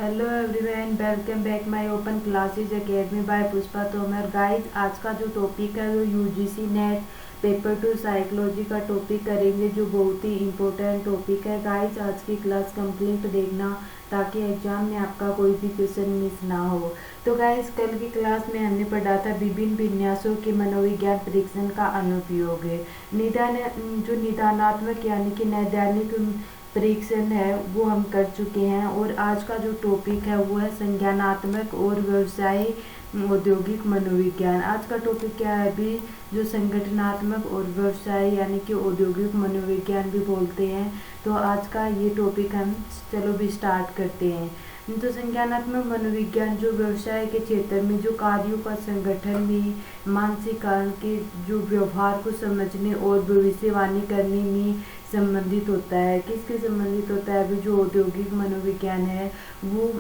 Hello everyone, welcome back my open classes academy by Pushpa Tomar. Guys, आज का जो topic है वो यूजीसी नेट पेपर 2 साइकोलॉजी का टॉपिक करेंगे, जो बहुत ही इम्पोर्टेंट टॉपिक है। गाइस, आज की क्लास कंप्लीट देखना ताकि एग्जाम में आपका कोई भी क्वेश्चन मिस ना हो। तो गाइस, कल की क्लास में हमने पढ़ा था विभिन्न विन्यासों के मनोविज्ञान परीक्षण का अनुप्रयोग है। निदानात्मक यानी कि नैदानिक परीक्षण है वो हम कर चुके हैं। और आज का जो टॉपिक है वो है संज्ञानात्मक और व्यवसाय औद्योगिक मनोविज्ञान। आज का टॉपिक क्या है अभी, जो संगठनात्मक और व्यवसाय यानी कि औद्योगिक मनोविज्ञान भी बोलते हैं। तो आज का ये टॉपिक हम चलो भी स्टार्ट करते हैं। तो संज्ञानात्मक मनोविज्ञान जो व्यवसाय के क्षेत्र में जो कार्यों का संगठन में मानसिक कारण के जो व्यवहार को समझने और भविष्यवाणी करने में संबंधित होता है। किसके संबंधित होता है? अभी जो औद्योगिक मनोविज्ञान है वो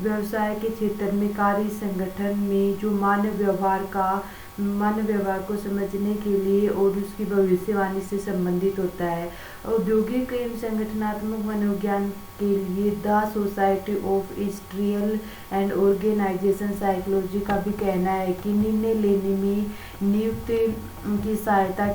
व्यवसाय के क्षेत्र में कार्य संगठन में जो मानव व्यवहार को समझने के लिए और उसकी भविष्यवाणी से संबंधित होता है। औद्योगिक एवं संगठनात्मक मनोविज्ञान के लिए the society of industrial and organization psychology का भी कहना है कि निर्णय लेने में नियुक्ति की सहायता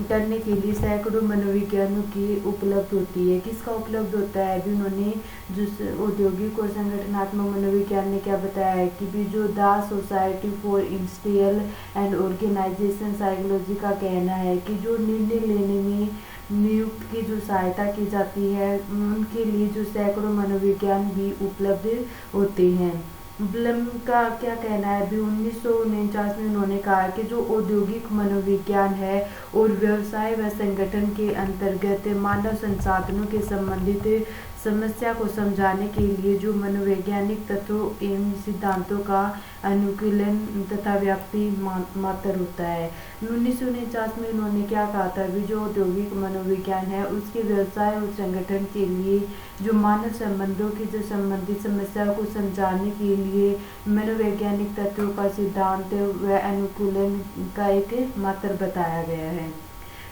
करने के लिए सैकड़ों मनोविज्ञानों की उपलब्ध होती है। किसका उपलब्ध होता है? अभी उन्होंने जो औद्योगिक और संगठनात्मक मनोविज्ञान ने क्या बताया है कि भी जो the society for industrial and organization psychology का कहना है कि जो निर्णय लेने में नियुक्त की जो सहायता की जाती है उनके लिए जो सैकड़ों मनोविज्ञान भी उपलब्ध होते हैं। ब्लम का क्या कहना है? अभी 1949 में उन्होंने कहा कि जो औद्योगिक मनोविज्ञान है और व्यवसाय व संगठन के अंतर्गत मानव संसाधनों के संबंधित समस्या को समझाने के लिए जो मनोवैज्ञानिक तत्वों एवं सिद्धांतों का अनुकूलन तथा व्याप्ति मात्र होता है। 1949 में उन्होंने क्या कहा था? अभी जो औद्योगिक मनोविज्ञान है उसके व्यवसाय और संगठन के लिए जो मानव संबंधों की जो संबंधित समस्या को समझाने के लिए मनोवैज्ञानिक तत्वों का सिद्धांत व अनुकूलन का एक मात्र बताया गया है।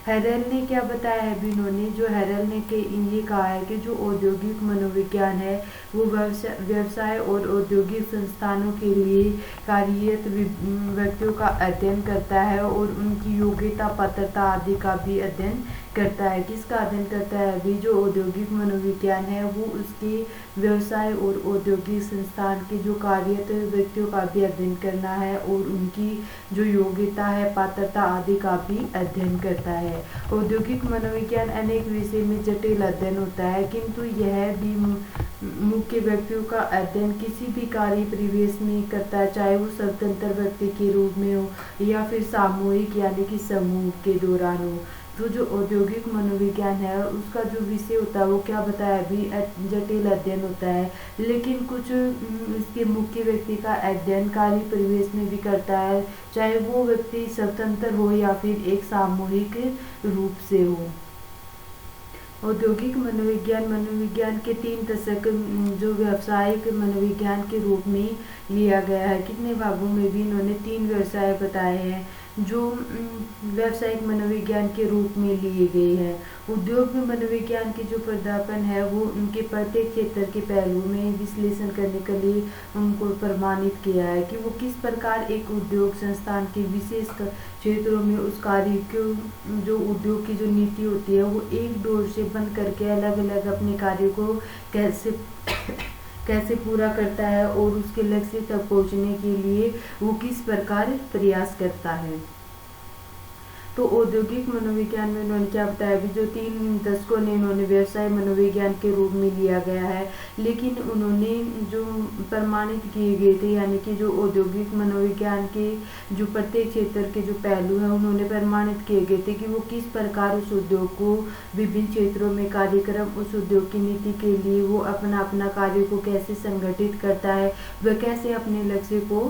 हेरल ने क्या बताया है? भी इन्होंने जो हेरल ने ये कहा है कि जो औद्योगिक मनोविज्ञान है वो व्यवसाय और औद्योगिक संस्थानों के लिए कार्यरत व्यक्तियों का अध्ययन करता है और उनकी योग्यता, पात्रता आदि का भी अध्ययन करता है। किसका अध्ययन करता है? अभी जो औद्योगिक मनोविज्ञान है वो उसके व्यवसाय और औद्योगिक संस्थान के जो कार्यरत व्यक्तियों का भी अध्ययन करना है और उनकी जो योग्यता है, पात्रता आदि का भी अध्ययन करता है। औद्योगिक मनोविज्ञान अनेक विषय में जटिल अध्ययन होता है, किंतु यह भी मुख्य व्यक्तियों का अध्ययन किसी भी कार्य परिवेश में करता है, चाहे वो स्वतंत्र व्यक्ति के रूप में हो या फिर सामूहिक यानी कि समूह के दौरान हो। तो जो औद्योगिक मनोविज्ञान है उसका जो विषय होता है वो क्या बताया? भी जटिल अध्ययन होता है, लेकिन कुछ इसके मुख्य व्यक्ति का अध्ययन कार्य परिवेश में भी करता है, चाहे वो व्यक्ति स्वतंत्र हो या फिर एक सामूहिक रूप से हो। औद्योगिक मनोविज्ञान के 3 दशक जो व्यावसायिक मनोविज्ञान के रूप में लिया गया है। कितने भागों में? भी इन्होंने 3 व्यवसाय बताए हैं जो व्यावसायिक मनोविज्ञान के रूप में लिए गए हैं। उद्योग में मनोविज्ञान की जो प्राध्यापन है वो उनके प्रत्येक क्षेत्र के पहलुओं में विश्लेषण करने के लिए उनको प्रमाणित किया है कि वो किस प्रकार एक उद्योग संस्थान के विशेष क्षेत्रों में उस कार्य को जो उद्योग की जो नीति होती है वो एक डोर से बंद करके अलग अलग अपने कार्य को कैसे पूरा करता है और उसके लक्ष्य तक पहुंचने के लिए वो किस प्रकार प्रयास करता है। तो औद्योगिक मनोविज्ञान में उन्होंने क्या बताया? भी जो 3 दशकों ने इन्होंने व्यवसाय मनोविज्ञान के रूप में लिया गया है, लेकिन उन्होंने जो प्रमाणित किए गए थे यानी कि जो औद्योगिक मनोविज्ञान के जो प्रत्येक क्षेत्र के जो पहलू हैं उन्होंने प्रमाणित किए गए थे कि वो किस प्रकार उस उद्योग को विभिन्न क्षेत्रों में कार्यक्रम उस उद्योग की नीति के लिए वो अपना कार्य को कैसे संगठित करता है, वह कैसे अपने लक्ष्य को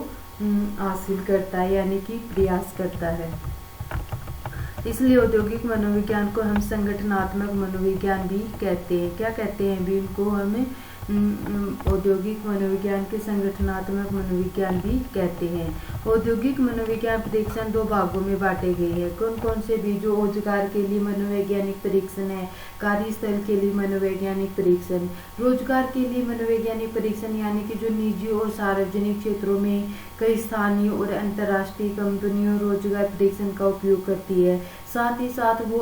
हासिल करता है यानी कि प्रयास करता है। इसलिए औद्योगिक मनोविज्ञान को हम संगठनात्मक मनोविज्ञान भी कहते हैं। क्या कहते हैं? भी इनको हमें औद्योगिक मनोविज्ञान के संगठनात्मक मनोविज्ञान भी कहते हैं। औद्योगिक मनोविज्ञान परीक्षण दो भागों में बांटे गए हैं। कौन कौन से भी? जो रोजगार के लिए मनोवैज्ञानिक परीक्षण है, कार्यस्थल के लिए मनोवैज्ञानिक परीक्षण। रोजगार के लिए मनोवैज्ञानिक परीक्षण यानी कि जो निजी और सार्वजनिक क्षेत्रों में कई स्थानीय और अंतर्राष्ट्रीय कंपनियों रोजगार परीक्षण का उपयोग करती है। साथ ही साथ वो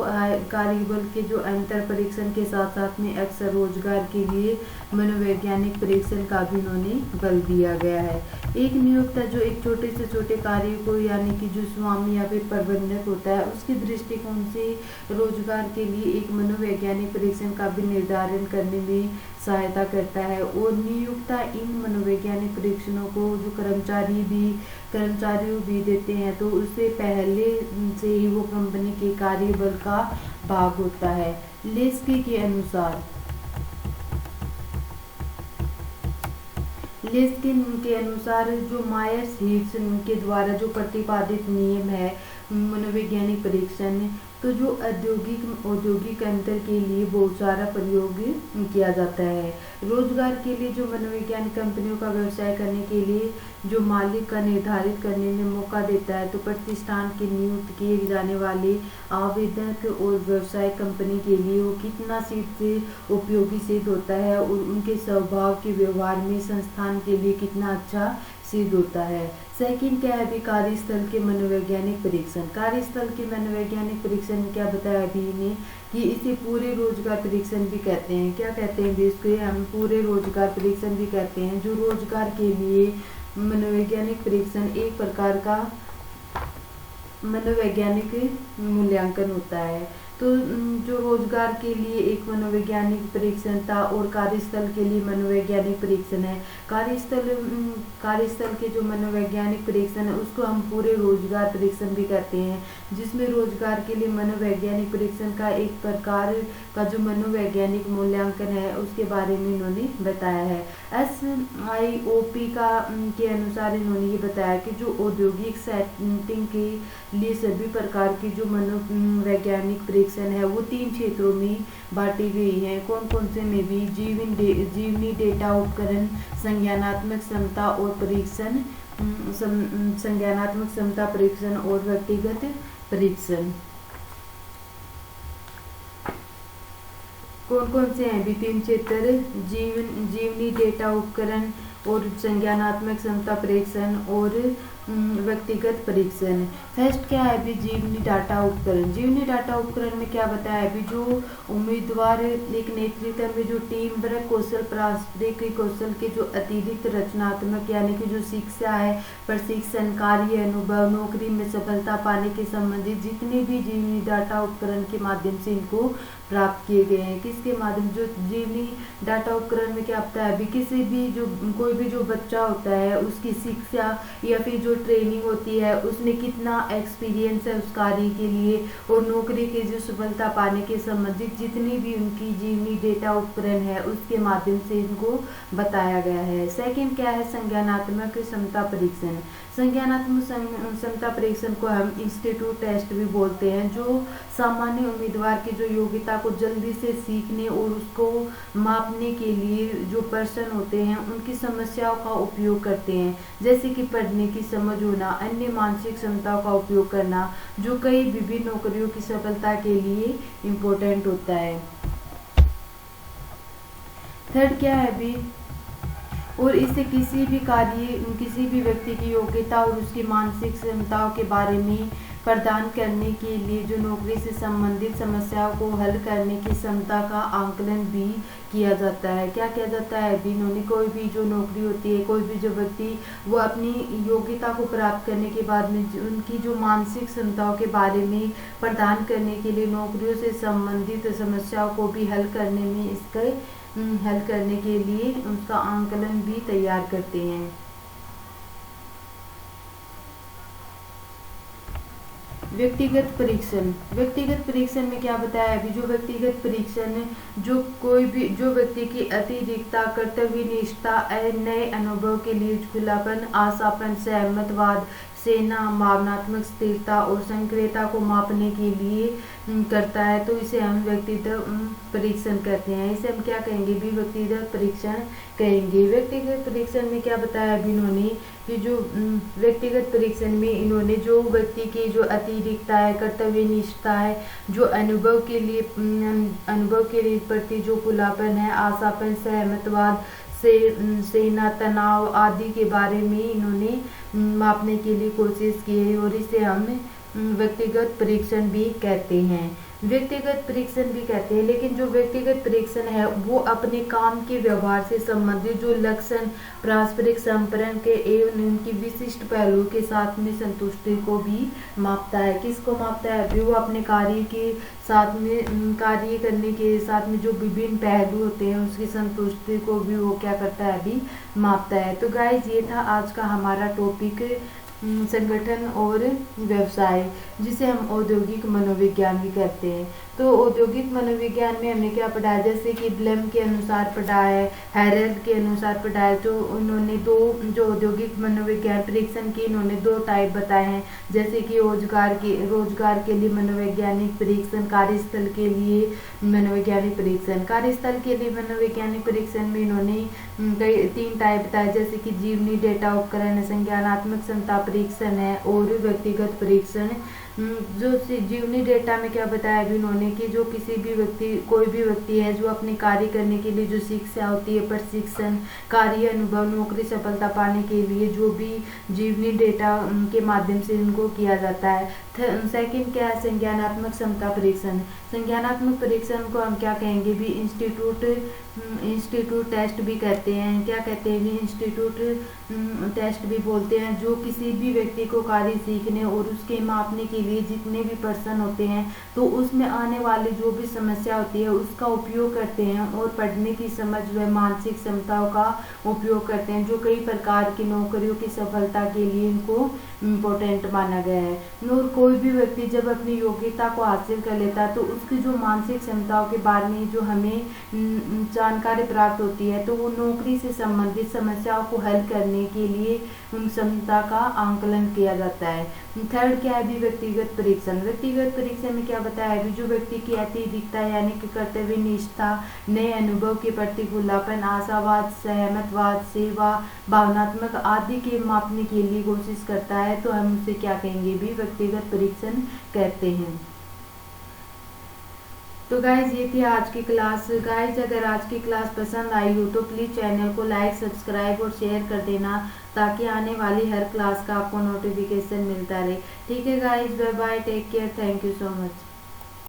कार्यबल के जो अंतर परीक्षण के साथ साथ में अक्सर रोजगार के लिए मनोवैज्ञानिक परीक्षण का भी उन्होंने बल दिया गया है। एक नियोक्ता जो एक छोटे से छोटे कार्य को यानी कि जो स्वामी या फिर प्रबंधक होता है उसके दृष्टिकोण से रोजगार के लिए एक मनोवैज्ञानिक परीक्षण का भी निर्धारण करने में सहायता करता है। और नियोक्ता इन मनोवैज्ञानिक परीक्षणों को जो कर्मचारियों भी देते हैं तो उससे पहले से ही वो कंपनी के कार्यबल का भाग होता है। लेस्की के अनुसार जो मायर्स हिट्स के द्वारा जो प्रतिपादित नियम है मनोवैज्ञानिक परीक्षण, तो जो औद्योगिक अंतर के लिए बहुत सारा प्रयोग किया जाता है। रोजगार के लिए जो मनोवैज्ञानिक कंपनियों का व्यवसाय करने के लिए जो मालिक का निर्धारित करने में मौका देता है, तो प्रतिष्ठान के नियुक्त किए जाने वाले आवेदक और व्यवसाय कंपनी के लिए वो कितना सिद्ध उपयोगी सिद्ध होता है और उनके स्वभाव के व्यवहार में संस्थान के लिए कितना अच्छा सिद्ध होता है। सेकंड क्या है अभी? कार्यस्थल के मनोवैज्ञानिक परीक्षण। कार्यस्थल के मनोवैज्ञानिक परीक्षण में क्या बताया अभी ने कि इसे पूरे रोजगार परीक्षण भी कहते हैं। क्या कहते हैं भी? इसको हम पूरे रोजगार परीक्षण भी कहते हैं। जो रोजगार के लिए मनोवैज्ञानिक परीक्षण एक प्रकार का मनोवैज्ञानिक मूल्यांकन होता है। तो जो रोजगार के लिए एक मनोवैज्ञानिक परीक्षण था और कार्यस्थल के लिए मनोवैज्ञानिक परीक्षण है। कार्यस्थल के जो मनोवैज्ञानिक परीक्षण है उसको हम पूरे रोजगार परीक्षण भी कहते हैं, जिसमें रोजगार के लिए मनोवैज्ञानिक परीक्षण का एक प्रकार का जो मनोवैज्ञानिक मूल्यांकन है उसके बारे में इन्होंने बताया है। SIOP के अनुसार इन्होंने ये बताया कि जो औद्योगिक सेटिंग के लिए सभी प्रकार की जो मनोवैज्ञानिक परीक्षण है वो 3 क्षेत्रों में बांटी गई है। कौन कौन से में भी? जीवनी डेटा उपकरण, संज्ञानात्मक क्षमता और परीक्षण, संज्ञानात्मक क्षमता परीक्षण और व्यक्तिगत परीक्षण। कौन कौन से हैं भी 3 क्षेत्र? जीवनी डेटा उपकरण और संज्ञानात्मक क्षमता परीक्षण और व्यक्तिगत परीक्षण। फर्स्ट क्या है अभी? जीवनी डाटा उपकरण। जीवनी डाटा उपकरण में क्या बताया अभी? जो उम्मीदवार एक नेतृत्व में जो टीम वर्क कौशल, पारस्परिक कौशल के जो अतिरिक्त रचनात्मक यानी कि जो शिक्षा है, प्रशिक्षण, कार्य अनुभव, नौकरी में सफलता पाने के संबंधित जितने भी जीवनी डाटा उपकरण के माध्यम से इनको प्राप्त किए गए हैं। किसके माध्यम? जो जीवनी डाटा उपकरण में क्या होता है अभी? किसी भी जो कोई भी जो बच्चा होता है उसकी शिक्षा या फिर जो ट्रेनिंग होती है उसमें कितना एक्सपीरियंस है उस कार्य के लिए और नौकरी के जो सफलता पाने के संबंधित जितनी भी उनकी जीवनी डेटा उपकरण है उसके माध्यम से इनको बताया गया है। सेकंड क्या है? संज्ञानात्मक क्षमता परीक्षण। संज्ञानात्मक क्षमता परीक्षण को हम इंस्टीट्यूट टेस्ट भी बोलते हैं, जो सामान्य उम्मीदवार की जो योग्यता को जल्दी से सीखने और उसको मापने के लिए जो पर्सन होते हैं उनकी समस्याओं का उपयोग करते हैं, जैसे कि पढ़ने की समझ होना, अन्य मानसिक क्षमताओं का उपयोग करना, जो कई विभिन्न नौकरियों की सफलता के लिए इम्पोर्टेंट होता है। थर्ड क्या है अभी? और इससे किसी भी व्यक्ति की योग्यता और उसकी मानसिक क्षमताओं के बारे में प्रदान करने के लिए जो नौकरी से संबंधित समस्याओं को हल करने की क्षमता का आंकलन भी किया जाता है। क्या किया जाता है अभी? इन्होंने कोई भी जो नौकरी होती है, कोई भी जो व्यक्ति वो अपनी योग्यता को प्राप्त करने के बाद में उनकी जो मानसिक क्षमताओं के बारे में प्रदान करने के लिए नौकरियों से संबंधित समस्याओं को भी हल करने के लिए उसका आंकलन भी तैयार करते हैं। व्यक्तिगत परीक्षण में क्या बताया अभी? जो व्यक्तिगत परीक्षण जो व्यक्ति की अतिरिक्तता, कर्तव्यनिष्ठता, नए अनुभव के लिए खुलापन, आशापन, सहमतवाद, सेना भावनात्मक स्थिरता और सक्रियता को मापने के लिए करता है, तो इसे हम व्यक्तिगत परीक्षण कहते हैं। इसे हम क्या कहेंगे भी, व्यक्तिगत परीक्षण कहेंगे। व्यक्तिगत परीक्षण में क्या बताया अभी इन्होंने कि जो व्यक्तिगत परीक्षण में इन्होंने जो व्यक्ति की जो अतिरिक्ता है, कर्तव्यनिष्ठता है, जो अनुभव के लिए प्रति जो खुलापन है, आशापन, सहमतवाद, सेना, तनाव आदि के बारे में इन्होंने मापने के लिए कोशिश की है, और इसे हम व्यक्तिगत परीक्षण भी कहते हैं। व्यक्तिगत परीक्षण भी कहते हैं, लेकिन जो व्यक्तिगत परीक्षण है वो अपने काम के व्यवहार से संबंधित जो लक्षण, पारस्परिक संपर्क के एवं उनकी विशिष्ट पहलुओं के साथ में संतुष्टि को भी मापता है। किसको मापता है अभी, वो अपने कार्य के साथ में, कार्य करने के साथ में जो विभिन्न पहलू होते हैं उसकी संतुष्टि को भी वो क्या करता है अभी, मापता है। तो गाइस ये था आज का हमारा टॉपिक संगठन और व्यवसाय, जिसे हम औद्योगिक मनोविज्ञान भी कहते हैं। तो औद्योगिक मनोविज्ञान में हमने क्या पढ़ा है, जैसे कि ब्लम के अनुसार पढ़ा है, हैरल्ड के अनुसार पढ़ा है। तो उन्होंने दो जो औद्योगिक मनोविज्ञान परीक्षण की इन्होंने दो टाइप बताए हैं, जैसे कि रोजगार के लिए मनोवैज्ञानिक परीक्षण, कार्यस्थल के लिए मनोवैज्ञानिक परीक्षण। कार्यस्थल के लिए मनोवैज्ञानिक परीक्षण में इन्होंने कई 3 टाइप बताए, जैसे कि जीवनी डेटा उपकरण, संज्ञानात्मक क्षमता परीक्षण है और व्यक्तिगत परीक्षण। जो जीवनी डेटा में क्या बताया अभी उन्होंने कि जो कोई भी व्यक्ति है जो अपने कार्य करने के लिए जो शिक्षा होती है, प्रशिक्षण, कार्य अनुभव, नौकरी सफलता पाने के लिए जो भी जीवनी डेटा के माध्यम से इनको किया जाता है। सेकंड क्या है, संज्ञानात्मक क्षमता परीक्षण। संज्ञानात्मक परीक्षण को हम क्या कहेंगे भी, इंस्टीट्यूट टेस्ट भी कहते हैं। क्या कहते हैं भी, इंस्टीट्यूट टेस्ट भी बोलते हैं, जो किसी भी व्यक्ति को कार्य सीखने और उसके मापने के लिए जितने भी पर्सन होते हैं तो उसमें आने वाली जो भी समस्या होती है उसका उपयोग करते हैं, और पढ़ने की समझ व मानसिक क्षमताओं का उपयोग करते हैं, जो कई प्रकार की नौकरियों की सफलता के लिए इनको इम्पोर्टेंट माना गया है। और कोई भी व्यक्ति जब अपनी योग्यता को हासिल कर लेता है तो उसकी जो मानसिक क्षमताओं के बारे में जो हमें जानकारी प्राप्त होती है, तो वो नौकरी से संबंधित समस्याओं को हल करने के लिए उन क्षमता का आंकलन किया जाता है। थर्ड क्या है भी, व्यक्तिगत परीक्षण। व्यक्तिगत परीक्षण में क्या बताया है, जो व्यक्ति की अतिरिक्ता यानी कि कर्तव्यनिष्ठता, नए अनुभव के प्रति खुलापन, आशावाद, सहमतवाद, सेवा, भावनात्मक आदि के मापने के लिए कोशिश करता है, तो हम उसे क्या कहेंगे भी, व्यक्तिगत परीक्षण कहते हैं। तो गाइज ये थी आज की क्लास। गाइज अगर आज की क्लास पसंद आई हो तो प्लीज़ चैनल को लाइक, सब्सक्राइब और शेयर कर देना, ताकि आने वाली हर क्लास का आपको नोटिफिकेशन मिलता रहे। ठीक है guys, bye bye, take care, thank you so much.